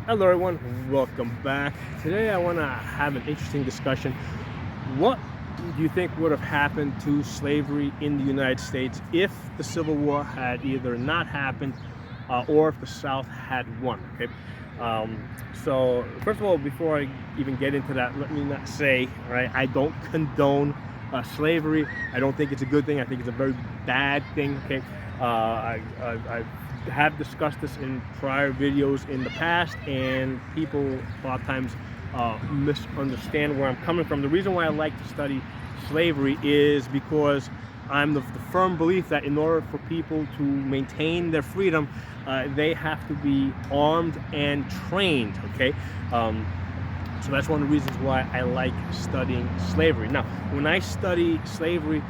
Hello everyone, welcome back. Today I want to have an interesting discussion. What do you think would have happened to slavery in the United States if the Civil War had either not happened or if the South had won? Okay. So first of all, before I even get into that, let me not say, right, I don't condone slavery. I don't think it's a good thing. I think it's a very bad thing. Okay. I have discussed this in prior videos in the past, and people a lot of times misunderstand where I'm coming from. The reason why I like to study slavery is because I'm the firm belief that in order for people to maintain their freedom, they have to be armed and trained. Okay. So that's one of the reasons why I like studying slavery. Now, when I study slavery,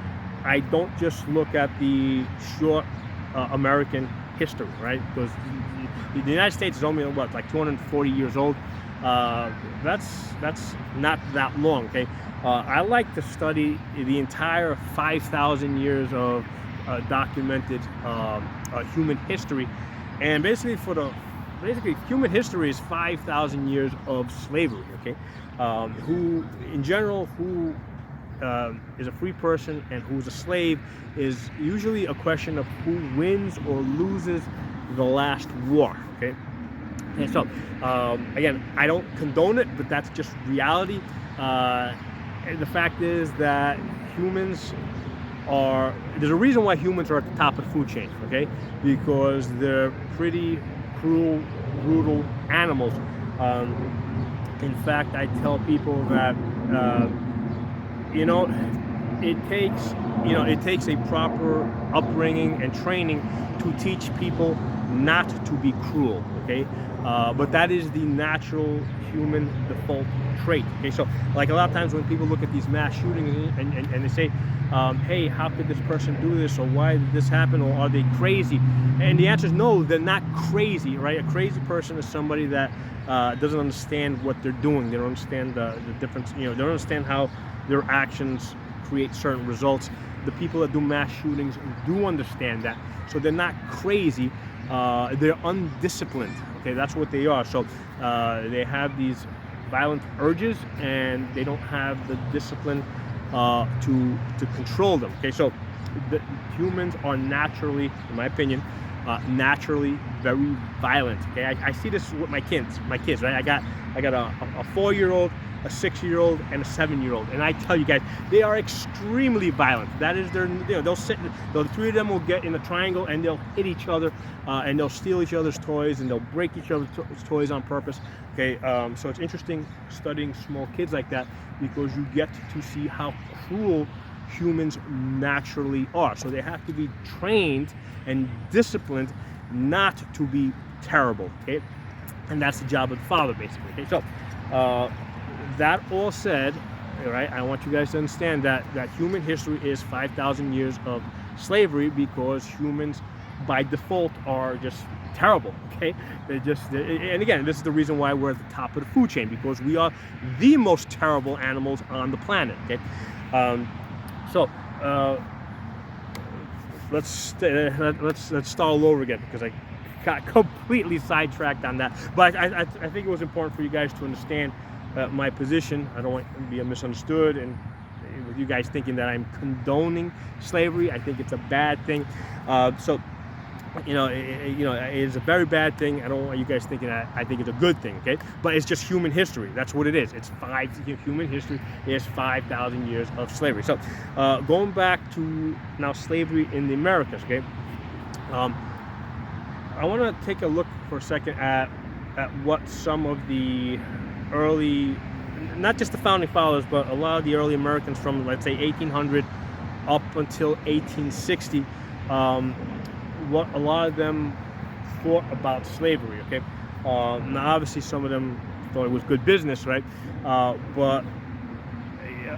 I don't just look at the short American history, right? Because the United States is only what, like 240 years old. That's not that long. Okay, I like to study the entire 5,000 years of documented human history, and basically human history is 5,000 years of slavery. Okay, who in general who is a free person and who's a slave is usually a question of who wins or loses the last war. Okay, and so again, I don't condone it, but that's just reality. And the fact is that there's a reason why humans are at the top of the food chain. Okay, because they're pretty cruel, brutal animals. In fact, I tell people that you know, it takes a proper upbringing and training to teach people not to be cruel. Okay, but that is the natural human default trait. Okay, so like a lot of times when people look at these mass shootings and they say, hey, how could this person do this, or why did this happen, or are they crazy? And the answer is no, they're not crazy, right? A crazy person is somebody that doesn't understand what they're doing. They don't understand the difference. They don't understand how their actions create certain results. The people that do mass shootings do understand that, so they're not crazy. They're undisciplined. Okay, that's what they are. So they have these violent urges, and they don't have the discipline to control them. Okay, so the humans are naturally, in my opinion, naturally very violent. Okay, I see this with my kids, right? I got a 4-year-old, a 6-year-old, and a 7-year-old, and I tell you guys, they are extremely violent. That is they'll sit, the three of them will get in a triangle and they'll hit each other, and they'll steal each other's toys, and they'll break each other's toys on purpose. Okay, so it's interesting studying small kids like that, because you get to see how cruel humans naturally are. So they have to be trained and disciplined not to be terrible. Okay, and that's the job of the father, basically. Okay, so that all said, right, I want you guys to understand that human history is 5,000 years of slavery, because humans by default are just terrible. Okay, and again, this is the reason why we're at the top of the food chain, because we are the most terrible animals on the planet. Okay, so let's start all over again, because I got completely sidetracked on that. But I think it was important for you guys to understand my position. I don't want to be misunderstood, and with you guys thinking that I'm condoning slavery. I think it's a bad thing. So it is a very bad thing. I don't want you guys thinking that I think it's a good thing. Okay, but it's just human history. That's what it is. Human history is 5,000 years of slavery. So going back to now slavery in the Americas. Okay, I want to take a look for a second at what some of the early, not just the founding fathers, but a lot of the early Americans from, let's say, 1800 up until 1860, what a lot of them thought about slavery. Okay, now obviously some of them thought it was good business, right? But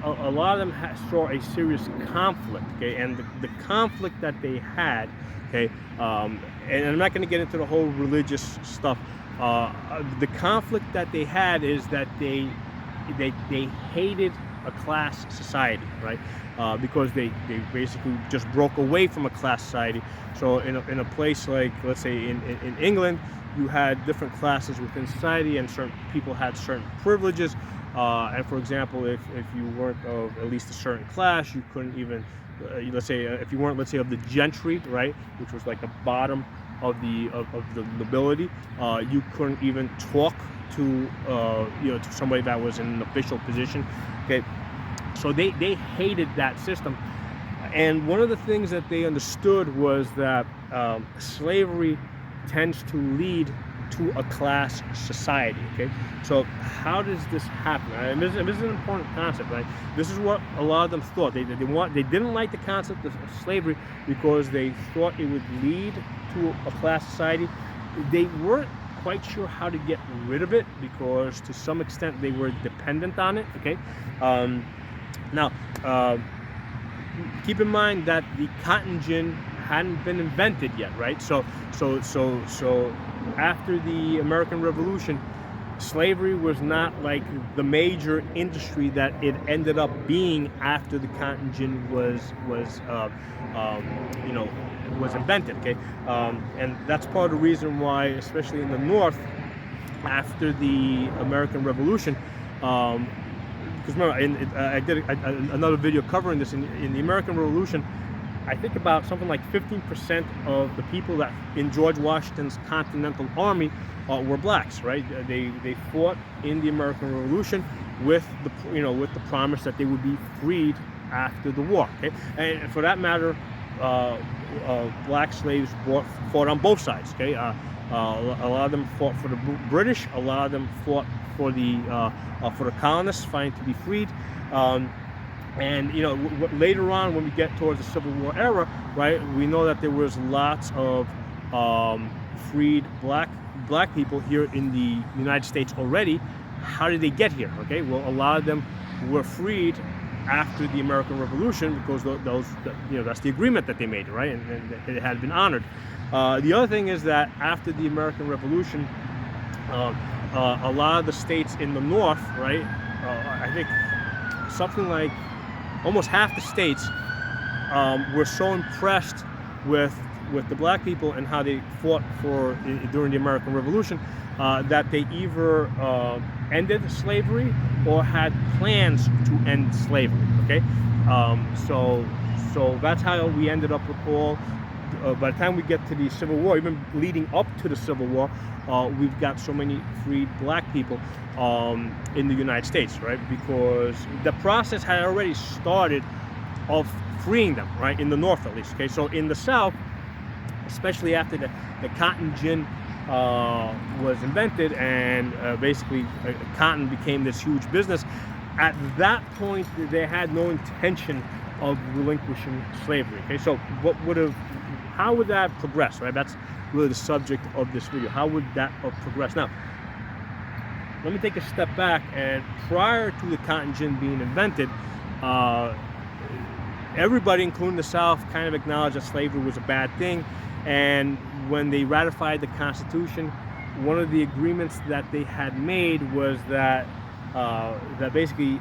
a lot of them saw a serious conflict. Okay, and the conflict that they had, okay, and I'm not going to get into the whole religious stuff. The conflict that they had is that they hated a class society, right? Because they basically just broke away from a class society. So in a place like, let's say in England, you had different classes within society, and certain people had certain privileges. And for example, if you weren't of at least a certain class, you couldn't even, let's say, if you weren't, let's say, of the gentry, right, which was like the bottom of the nobility, you couldn't even talk to to somebody that was in an official position. Okay, so they hated that system, and one of the things that they understood was that slavery tends to lead to a class society. Okay, so how does this happen? And this is an important concept, right? This is what a lot of them thought. They didn't like the concept of slavery because they thought it would lead to a class society. They weren't quite sure how to get rid of it because to some extent they were dependent on it. Okay, now keep in mind that the cotton gin hadn't been invented yet, right? So after the American Revolution, slavery was not like the major industry that it ended up being after the cotton gin was invented. Okay, and that's part of the reason why, especially in the North, after the American Revolution, because remember, I did another video covering this in the American Revolution. I think about something like 15% of the people that in George Washington's Continental Army were blacks, right? They fought in the American Revolution with the promise that they would be freed after the war. Okay, and for that matter, black slaves fought on both sides. Okay, a lot of them fought for the British. A lot of them fought for the colonists fighting to be freed. And later on, when we get towards the Civil War era, right, we know that there was lots of freed black people here in the United States already. How did they get here? Okay, well, a lot of them were freed after the American Revolution because that's the agreement that they made, right, and it had been honored. The other thing is that after the American Revolution, a lot of the states in the North, right, I think something like almost half the states were so impressed with the black people and how they fought during the American Revolution that they either ended slavery or had plans to end slavery. Okay, so that's how we ended up with all. By the time we get to the Civil War, even leading up to the Civil War, we've got so many freed black people in the United States, right? Because the process had already started of freeing them, right? In the North, at least. Okay, so in the South, especially after the cotton gin was invented and basically cotton became this huge business, at that point they had no intention of relinquishing slavery. Okay, so how would that progress, right? That's really the subject of this video. How would that progress? Now, let me take a step back, and prior to the cotton gin being invented, everybody, including the South, kind of acknowledged that slavery was a bad thing. And when they ratified the Constitution, one of the agreements that they had made was that basically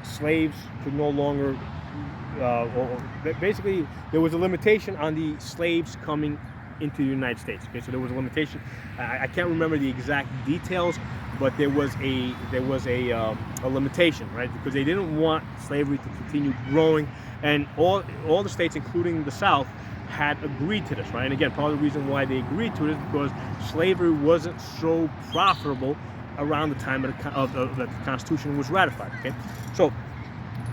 slaves could no longer, basically there was a limitation on the slaves coming into the United States. Okay, so there was a limitation. I can't remember the exact details, but there was a limitation, right? Because they didn't want slavery to continue growing, and all the states, including the South, had agreed to this, right? And again, part of the reason why they agreed to it is because slavery wasn't so profitable around the time of the Constitution was ratified. Okay, so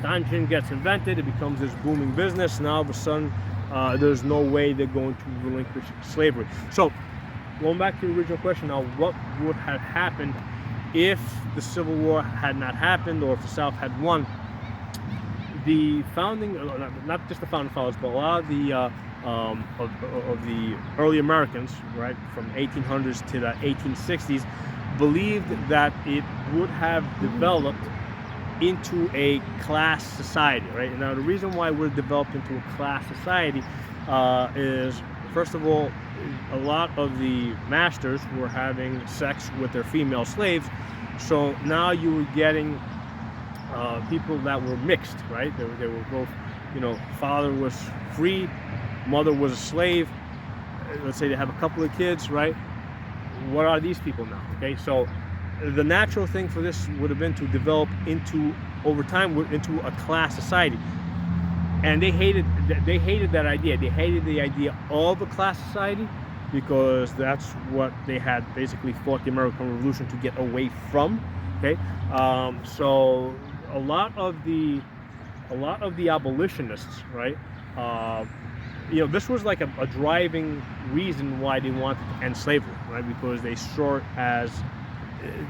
cotton gin gets invented, it becomes this booming business. Now all of a sudden, there's no way they're going to relinquish slavery. So going back to the original question, now what would have happened if the Civil War had not happened, or if the South had won? The founding, not just the founding fathers, but a lot of the of the early Americans, right, from 1800s to the 1860s, believed that it would have developed into a class society, right? Now, the reason why we're developed into a class society is, first of all, a lot of the masters were having sex with their female slaves. So now you were getting people that were mixed, right? They were both, you know, father was free, mother was a slave. Let's say they have a couple of kids, right? What are these people now? Okay, so the natural thing for this would have been to develop into, over time, into a class society. And they hated that idea. They hated the idea of a class society because that's what they had basically fought the American Revolution to get away from. Okay, so a lot of the abolitionists, right? You know, this was like a driving reason why they wanted to end slavery, right? Because they saw it as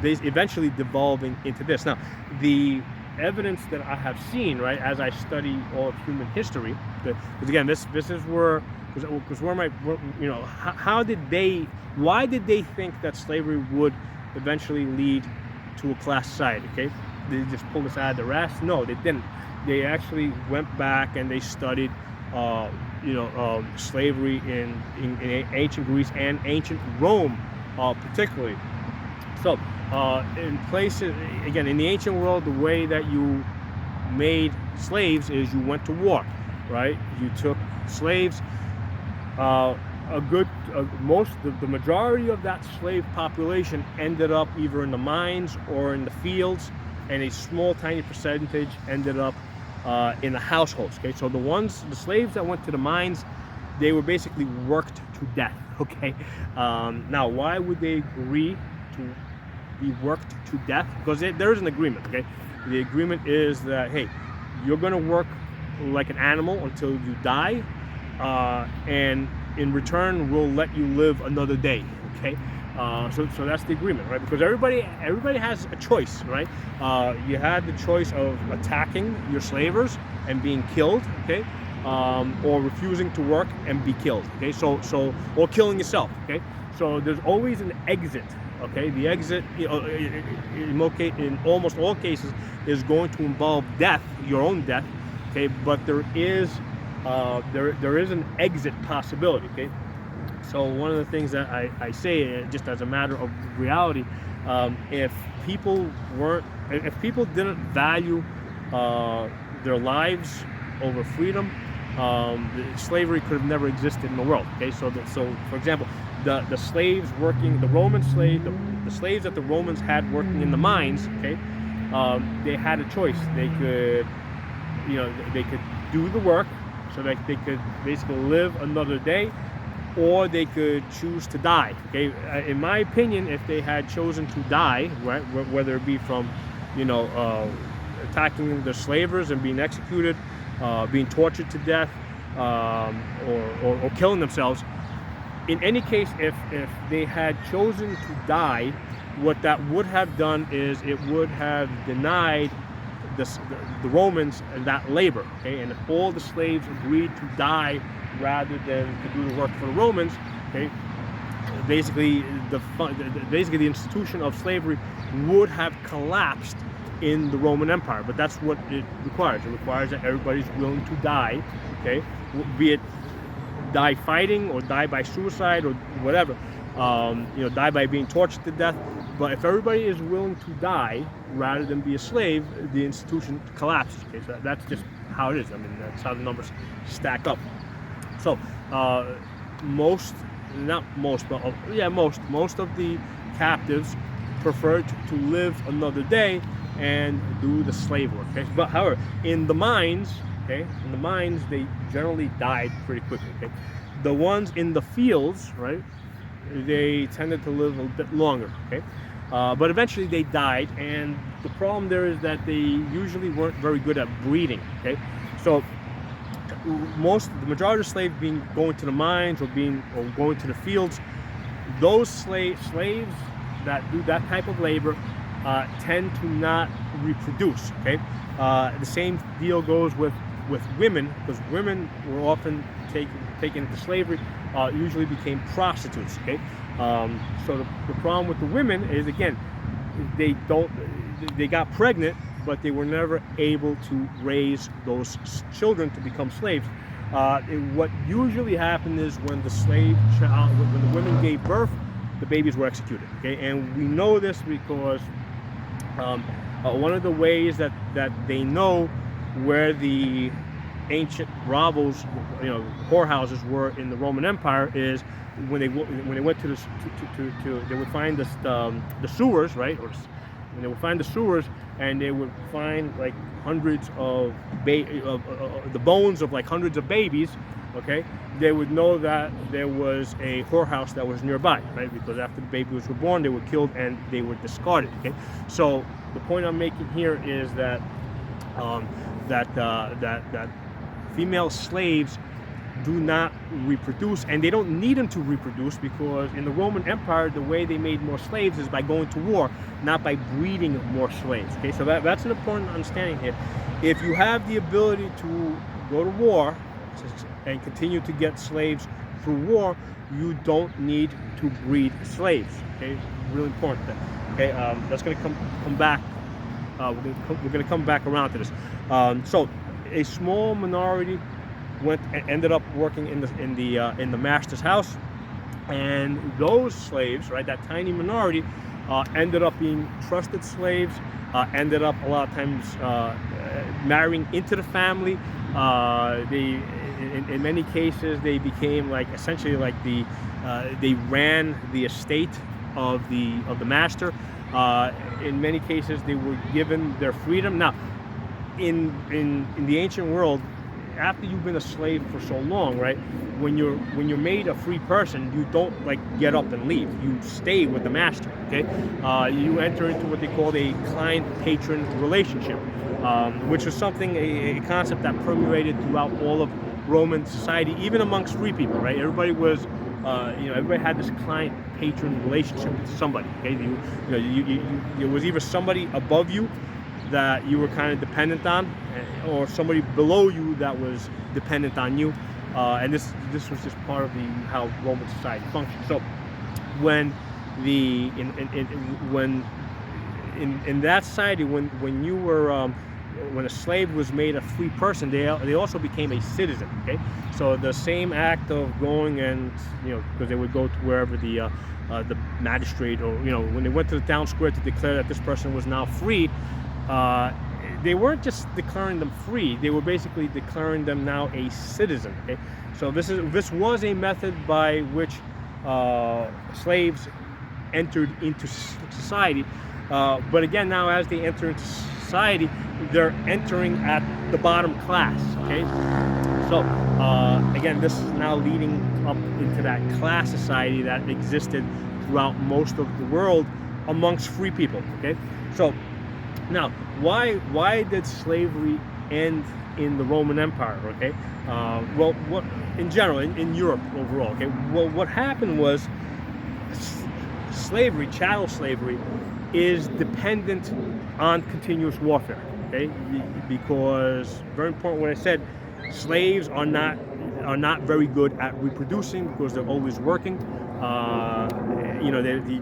they eventually devolving into this. Now, the evidence that I have seen, right, as I study all of human history, because again, this is where, because where my, you know, why did they think that slavery would eventually lead to a class society? Okay, they just pulled this out of their ass? No, they didn't. They actually went back and they studied, you know, slavery in ancient Greece and ancient Rome, particularly. So, in places, again, in the ancient world, the way that you made slaves is you went to war, right? You took slaves. The majority of that slave population ended up either in the mines or in the fields, and a small, tiny percentage ended up in the households. Okay, so the slaves that went to the mines, they were basically worked to death. Okay, now why would they agree to be worked to death? Because there is an agreement. Okay, the agreement is that, hey, you're going to work like an animal until you die, and in return we'll let you live another day. Okay, so that's the agreement, right? Because everybody has a choice, right? You had the choice of attacking your slavers and being killed, okay, or refusing to work and be killed, okay. So or killing yourself, okay. So there's always an exit. Okay, the exit, you know, in almost all cases is going to involve death, your own death. Okay, but there is an exit possibility. Okay, so one of the things that I say, just as a matter of reality, if people didn't value their lives over freedom, slavery could have never existed in the world. Okay, so for example, the slaves working, the Roman slave, the slaves that the Romans had working in the mines, okay, they had a choice. They could, you know, they could do the work so that they could basically live another day, or they could choose to die. Okay, in my opinion, if they had chosen to die, right, whether it be from, you know, attacking the slavers and being executed, being tortured to death, or killing themselves. In any case, if they had chosen to die, what that would have done is it would have denied the Romans that labor. Okay, and if all the slaves agreed to die rather than to do the work for the Romans, okay, basically the institution of slavery would have collapsed in the Roman Empire. But that's what it requires. It requires that everybody's willing to die, okay, be it die fighting or die by suicide or whatever, you know, die by being tortured to death. But if everybody is willing to die rather than be a slave, the institution collapses. Okay, so that's just how it is. I mean, that's how the numbers stack up. So most of the captives preferred to live another day and do the slave work. Okay? But however, in the mines, okay, they generally died pretty quickly. Okay, the ones in the fields, right, they tended to live a bit longer. Okay, but eventually they died, and the problem there is that they usually weren't very good at breeding. Okay, so the majority of slaves going to the mines or going to the fields, those slaves that do that type of labor tend to not reproduce. Okay, the same deal goes with women, because women were often taken into slavery, usually became prostitutes. Okay, so the problem with the women is, again, they got pregnant, but they were never able to raise those children to become slaves. What usually happened is when when the women gave birth, the babies were executed. Okay, and we know this because one of the ways that they know where the ancient brothels, whorehouses were in the Roman Empire is when they went to they would find the sewers, right? When they would find the sewers, and they would find like hundreds of the bones of like hundreds of babies. Okay, they would know that there was a whorehouse that was nearby, right? Because after the babies were born, they were killed and they were discarded. Okay, so the point I'm making here is that that female slaves do not reproduce, and they don't need them to reproduce, because in the Roman Empire, the way they made more slaves is by going to war, not by breeding more slaves. Okay, so that's an important understanding here. If you have the ability to go to war and continue to get slaves through war, you don't need to breed slaves. Okay, really important. Okay, that's going to come back. We're going to come back around to this. So a small minority ended up working in the master's house, and those slaves, right, that tiny minority, ended up being trusted slaves, ended up a lot of times marrying into the family. In many cases, they became like essentially like they ran the estate of the master. In many cases, they were given their freedom. Now, in the ancient world, after you've been a slave for so long, right, when you're made a free person, you don't like get up and leave. You stay with the master. Okay, you enter into what they call a client-patron relationship, which was something, a concept that permeated throughout all of Roman society, even amongst free people. Right, everybody was, everybody had this client-patron relationship with somebody. Okay, it was either somebody above you that you were kind of dependent on, or somebody below you that was dependent on you, and this was just part of how Roman society functioned. So when in that society, when you were when a slave was made a free person, they also became a citizen. Okay, so the same act of going and because they would go to wherever the magistrate, or when they went to the town square to declare that this person was now free, they weren't just declaring them free, they were basically declaring them now a citizen. Okay, so this was a method by which slaves entered into society, but again, now as they enter into society, they're entering at the bottom class. Okay, so again, this is now leading up into that class society that existed throughout most of the world amongst free people. Okay, so now, why did slavery end in the Roman Empire? Okay, well, what in general in Europe overall? Okay, well, what happened was slavery, chattel slavery, is dependent on continuous warfare. Okay, because very important what I said, slaves are not very good at reproducing because they're always working.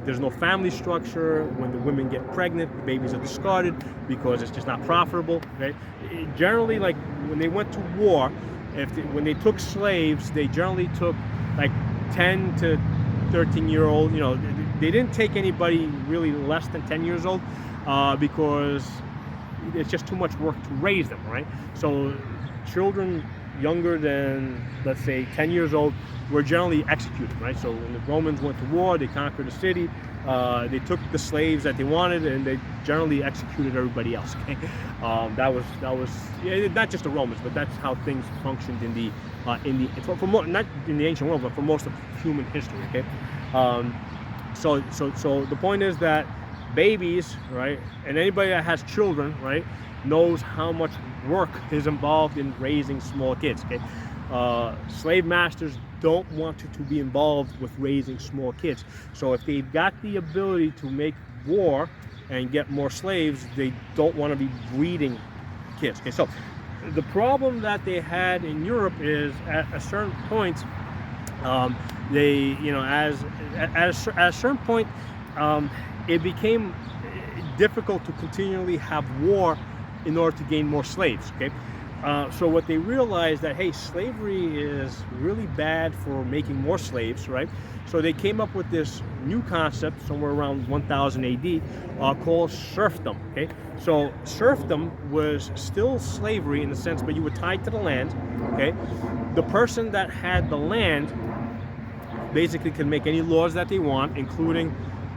There's no family structure. When the women get pregnant, the babies are discarded because it's just not profitable. Okay? Generally, like when they went to war, when they took slaves, they generally took like 10 to 13-year-old. They didn't take anybody really less than 10 years old because it's just too much work to raise them, right? So children younger than, let's say, 10 years old were generally executed, right? So when the Romans went to war, they conquered a city, they took the slaves that they wanted, and they generally executed everybody else. Okay, that was not just the Romans, but that's how things functioned not in the ancient world, but for most of human history. Okay, so the point is that babies, right, and anybody that has children, right, knows how much work is involved in raising small kids. Okay, slave masters don't want to be involved with raising small kids. So if they've got the ability to make war and get more slaves, they don't want to be breeding kids. Okay, so the problem that they had in Europe is at a certain point, at a certain point, it became difficult to continually have war in order to gain more slaves. Okay, So what they realized that, hey, slavery is really bad for making more slaves, right? So they came up with this new concept somewhere around 1000 AD called serfdom. Okay, so serfdom was still slavery in the sense, but you were tied to the land. Okay, the person that had the land basically can make any laws that they want, including,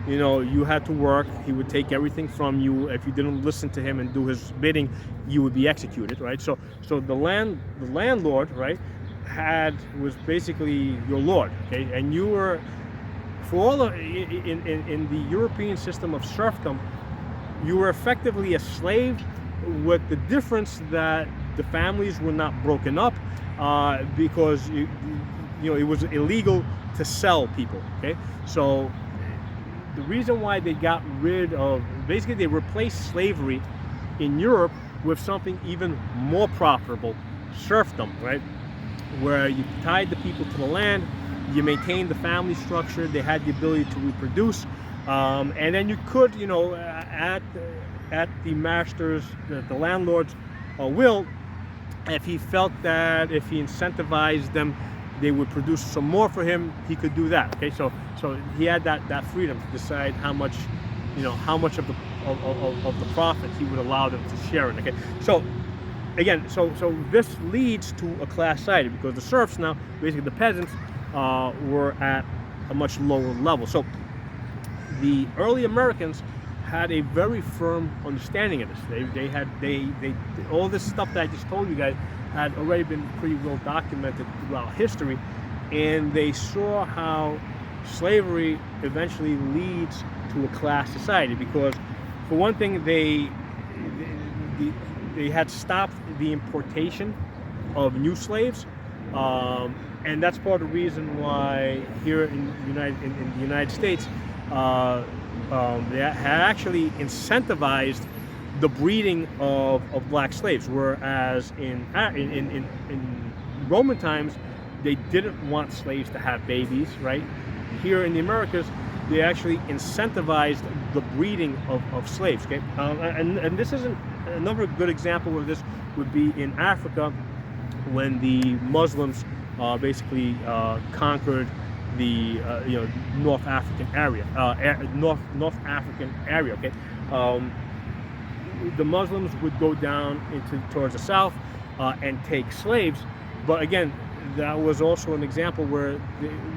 you know, you had to work. He would take everything from you. If you didn't listen to him and do his bidding, you would be executed, right? So the landlord, right, was basically your lord, okay? And you were, for all of, in the European system of serfdom, you were effectively a slave, with the difference that the families were not broken up because you know, it was illegal to sell people, okay? So the reason why they got rid of, basically they replaced slavery in Europe with something even more profitable, serfdom, right? Where you tied the people to the land, you maintained the family structure, they had the ability to reproduce, and then you could, you know, at the master's, the landlord's will, if he felt that if he incentivized them, they would produce some more for him, he could do that. Okay, so he had that freedom to decide how much, you know, how much of the profit he would allow them to share in. Okay, so again, so this leads to a class society, because the serfs now, basically the peasants, were at a much lower level. So the early Americans had a very firm understanding of this. They all this stuff that I just told you guys had already been pretty well documented throughout history, and they saw how slavery eventually leads to a class society, because for one thing, they had stopped the importation of new slaves, and that's part of the reason why here in the United States they had actually incentivized the breeding of black slaves, whereas in Roman times they didn't want slaves to have babies, right? Here in the Americas, they actually incentivized the breeding of slaves. Okay, and this isn't another good example of this would be in Africa, when the Muslims basically conquered the North African area, North African area. Okay. The Muslims would go down towards the south and take slaves, but again, that was also an example where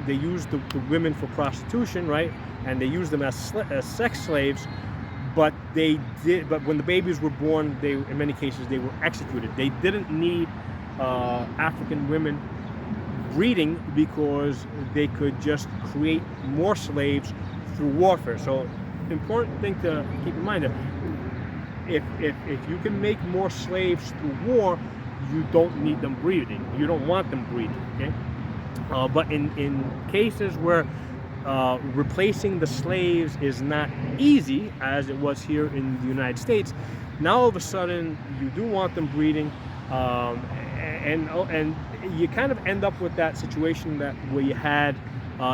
they used the women for prostitution, right? And they used them as sex slaves, but when the babies were born, in many cases they were executed. They didn't need African women breeding, because they could just create more slaves through warfare. So important thing to keep in mind, that if you can make more slaves through war, you don't need them breeding. You don't want them breeding, okay? But in cases where replacing the slaves is not easy, as it was here in the United States, now all of a sudden you do want them breeding, and you kind of end up with that situation where you had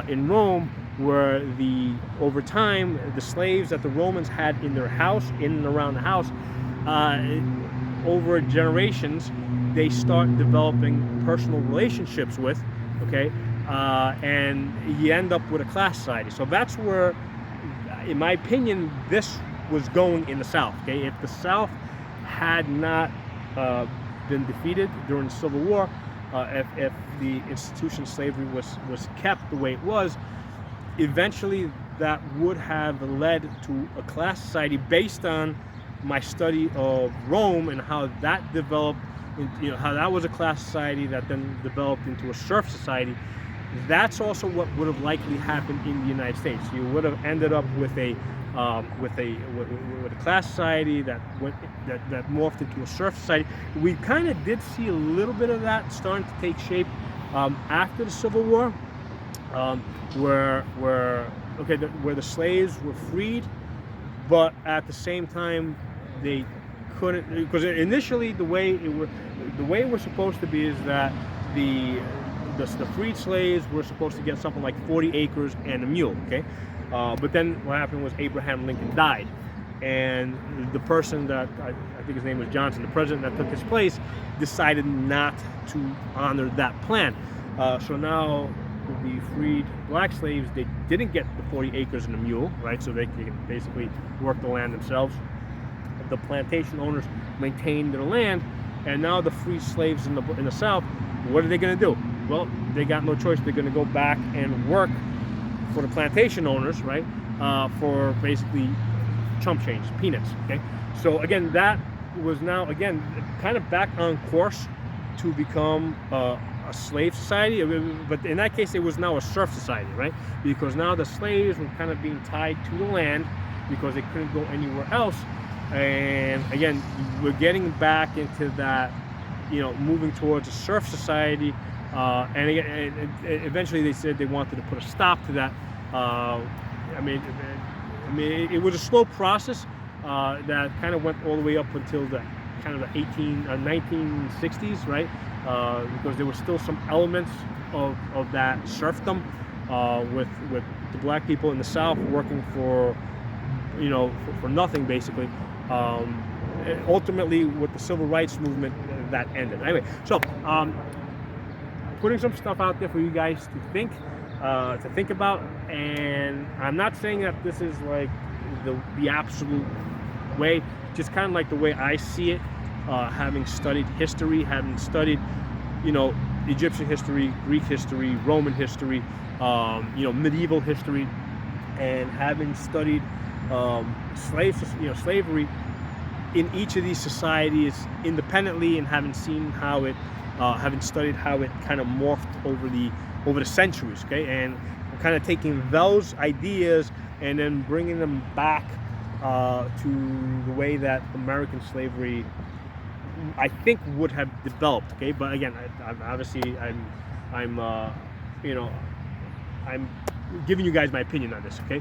in Rome, where over time the slaves that the Romans had in their house, in and around the house, over generations, they start developing personal relationships with, okay, and you end up with a class society. So that's where, in my opinion, this was going in the South. Okay, if the South had not been defeated during the Civil War, if the institution of slavery was kept the way it was, eventually that would have led to a class society based on my study of Rome and how that developed, how that was a class society that then developed into a serf society. That's also what would have likely happened in the United States. You would have ended up with a class society that morphed into a serf society. We kind of did see a little bit of that starting to take shape after the Civil War, where the slaves were freed, but at the same time they couldn't, because initially the way it was supposed to be is that the freed slaves were supposed to get something like 40 acres and a mule, okay? But then what happened was Abraham Lincoln died, and the person that I think his name was Johnson, the president that took his place, decided not to honor that plan. So now the freed black slaves, they didn't get the 40 acres and a mule, right? So they can basically work the land themselves. The plantation owners maintained their land, and now the free slaves in the South, what are they going to do? Well, they got no choice. They're going to go back and work for the plantation owners, right? For basically chump change, peanuts. Okay, so again, that was now again kind of back on course to become a slave society, but in that case, it was now a serf society, right? Because now the slaves were kind of being tied to the land because they couldn't go anywhere else. And again, we're getting back into that, you know, moving towards a serf society. And again, eventually they said they wanted to put a stop to that. I mean, it was a slow process that kind of went all the way up until the kind of the 1960s, right? Because there were still some elements of that serfdom with the black people in the South working for, you know, for nothing basically. Ultimately, with the civil rights movement, that ended. Anyway, so putting some stuff out there for you guys to think about, and I'm not saying that this is like the absolute way, just kind of like the way I see it, having studied history, having studied, you know, Egyptian history, Greek history, Roman history, you know, medieval history, and having studied slavery in each of these societies independently, and having seen how it, having studied how it kind of morphed over the centuries. Okay, and we're kind of taking those ideas and then bringing them back to the way that American slavery, I think, would have developed. Okay, but again, you know, I'm giving you guys my opinion on this, okay,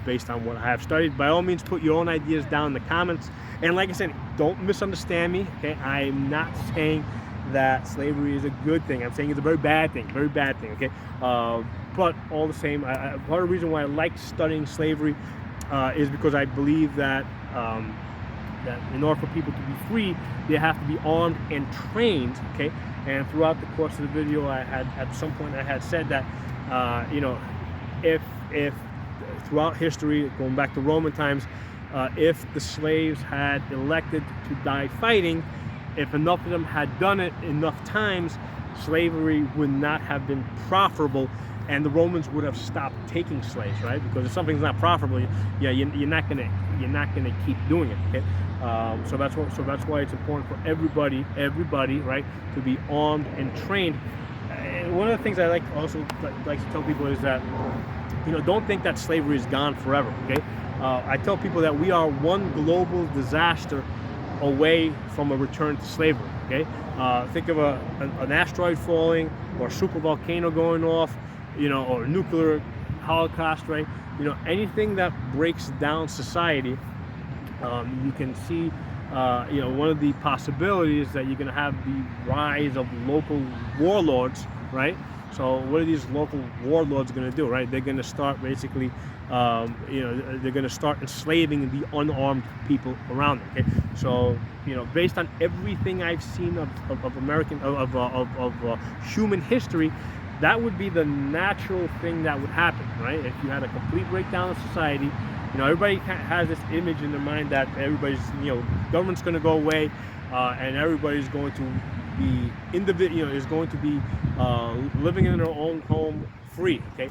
based on what I have studied. By all means, put your own ideas down in the comments, and like I said, don't misunderstand me, okay? I'm not saying that slavery is a good thing. I'm saying it's a very bad thing, okay? But all the same, part of the reason why I like studying slavery is because I believe that that in order for people to be free, they have to be armed and trained, okay? And throughout the course of the video, at some point I had said that, you know, if throughout history, going back to Roman times, if the slaves had elected to die fighting, if enough of them had done it enough times, slavery would not have been profitable, and the Romans would have stopped taking slaves, right? Because if something's not profitable, yeah, you're not gonna keep doing it. Okay, so that's why it's important for everybody, right, to be armed and trained. And one of the things I like to tell people is that, you know, don't think that slavery is gone forever. Okay, I tell people that we are one global disaster away from a return to slavery. Okay, think of an asteroid falling, or a super volcano going off, you know, or a nuclear holocaust, right? You know, anything that breaks down society, you can see, you know, one of the possibilities that you're going to have the rise of local warlords, right? So what are these local warlords going to do, right? They're going to start basically, you know, they're going to start enslaving the unarmed people around them. Okay, so, you know, based on everything I've seen of human history, that would be the natural thing that would happen, right? If you had a complete breakdown of society, you know, everybody has this image in their mind that everybody's, you know, government's going to go away, and everybody's going to be individual, you know, is going to be living in their own home free. Okay,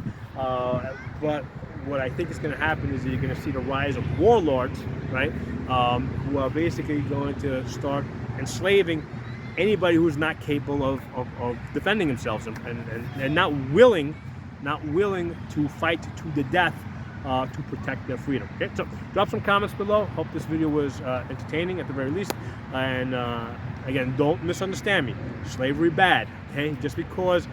but what I think is going to happen is that you're going to see the rise of warlords, right? Who are basically going to start enslaving anybody who's not capable of defending themselves, and not willing to fight to the death to protect their freedom. Okay, so drop some comments below. Hope this video was entertaining at the very least, and again, don't misunderstand me. Slavery bad, okay? Just because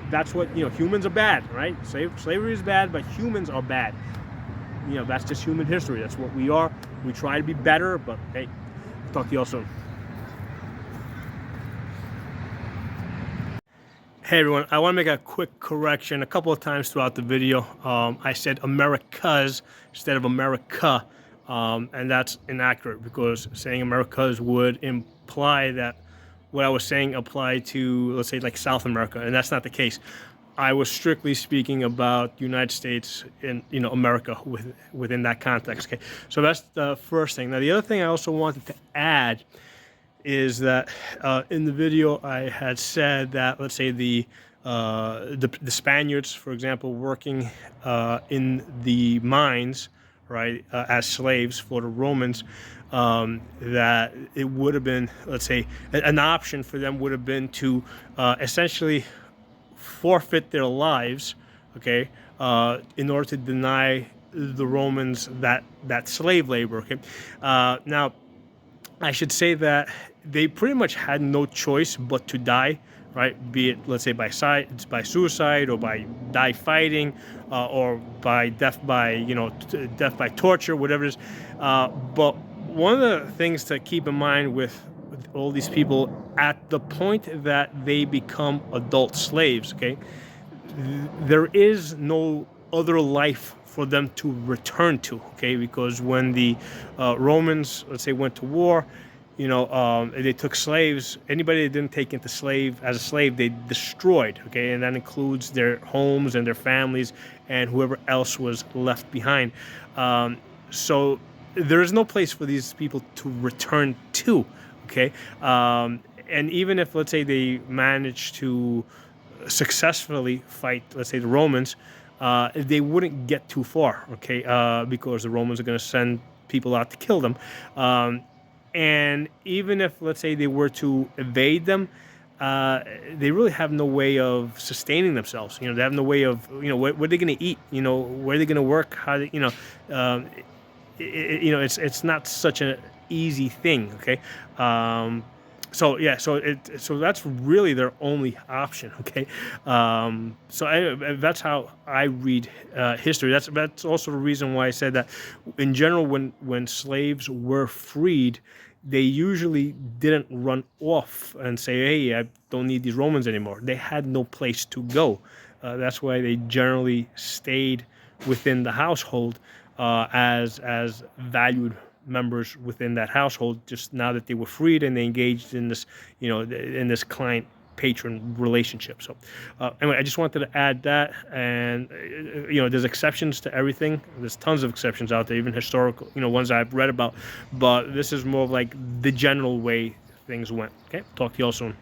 that's what, you know, humans are bad, right? Slavery is bad, but humans are bad. You know, that's just human history. That's what we are. We try to be better, but hey, talk to you all soon. Hey everyone, I want to make a quick correction. A couple of times throughout the video, I said Americas instead of America. and that's inaccurate, because saying Americas would imply that what I was saying applied to, let's say, like South America, and that's not the case. I was strictly speaking about the United States and, America within that context. Okay, so that's the first thing. Now, the other thing I also wanted to add is that in the video I had said that, let's say, the Spaniards, for example, working in the mines, right, as slaves for the Romans, that it would have been, let's say, an option for them would have been to essentially forfeit their lives, okay, in order to deny the Romans that slave labor. Okay, now I should say that they pretty much had no choice but to die, right? Be it, let's say, by suicide, or by die fighting, or by death by, death by torture, whatever it is. But one of the things to keep in mind with all these people, at the point that they become adult slaves, okay, there is no other life for them to return to, okay? Because when the Romans, let's say, went to war, they took slaves. Anybody they didn't take as a slave, they destroyed, okay? And that includes their homes and their families and whoever else was left behind. So there is no place for these people to return to, okay? And even if, let's say, they managed to successfully fight, let's say, the Romans, they wouldn't get too far, okay? Because the Romans are going to send people out to kill them. And even if, let's say, they were to evade them, they really have no way of sustaining themselves. They have no way of, what are they going to eat? Where are they going to work? How they, it's not such an easy thing, okay? So that's really their only option, okay? That's how I read history. That's also the reason why I said that, in general, when slaves were freed, they usually didn't run off and say, "Hey, I don't need these Romans anymore." They had no place to go. That's why they generally stayed within the household as valued members within that household, just now that they were freed and they engaged in this, in this client patron relationship. So anyway, I just wanted to add that. And there's exceptions to everything. There's tons of exceptions out there, even historical, ones I've read about, but this is more of like the general way things went. Okay, talk to you all soon.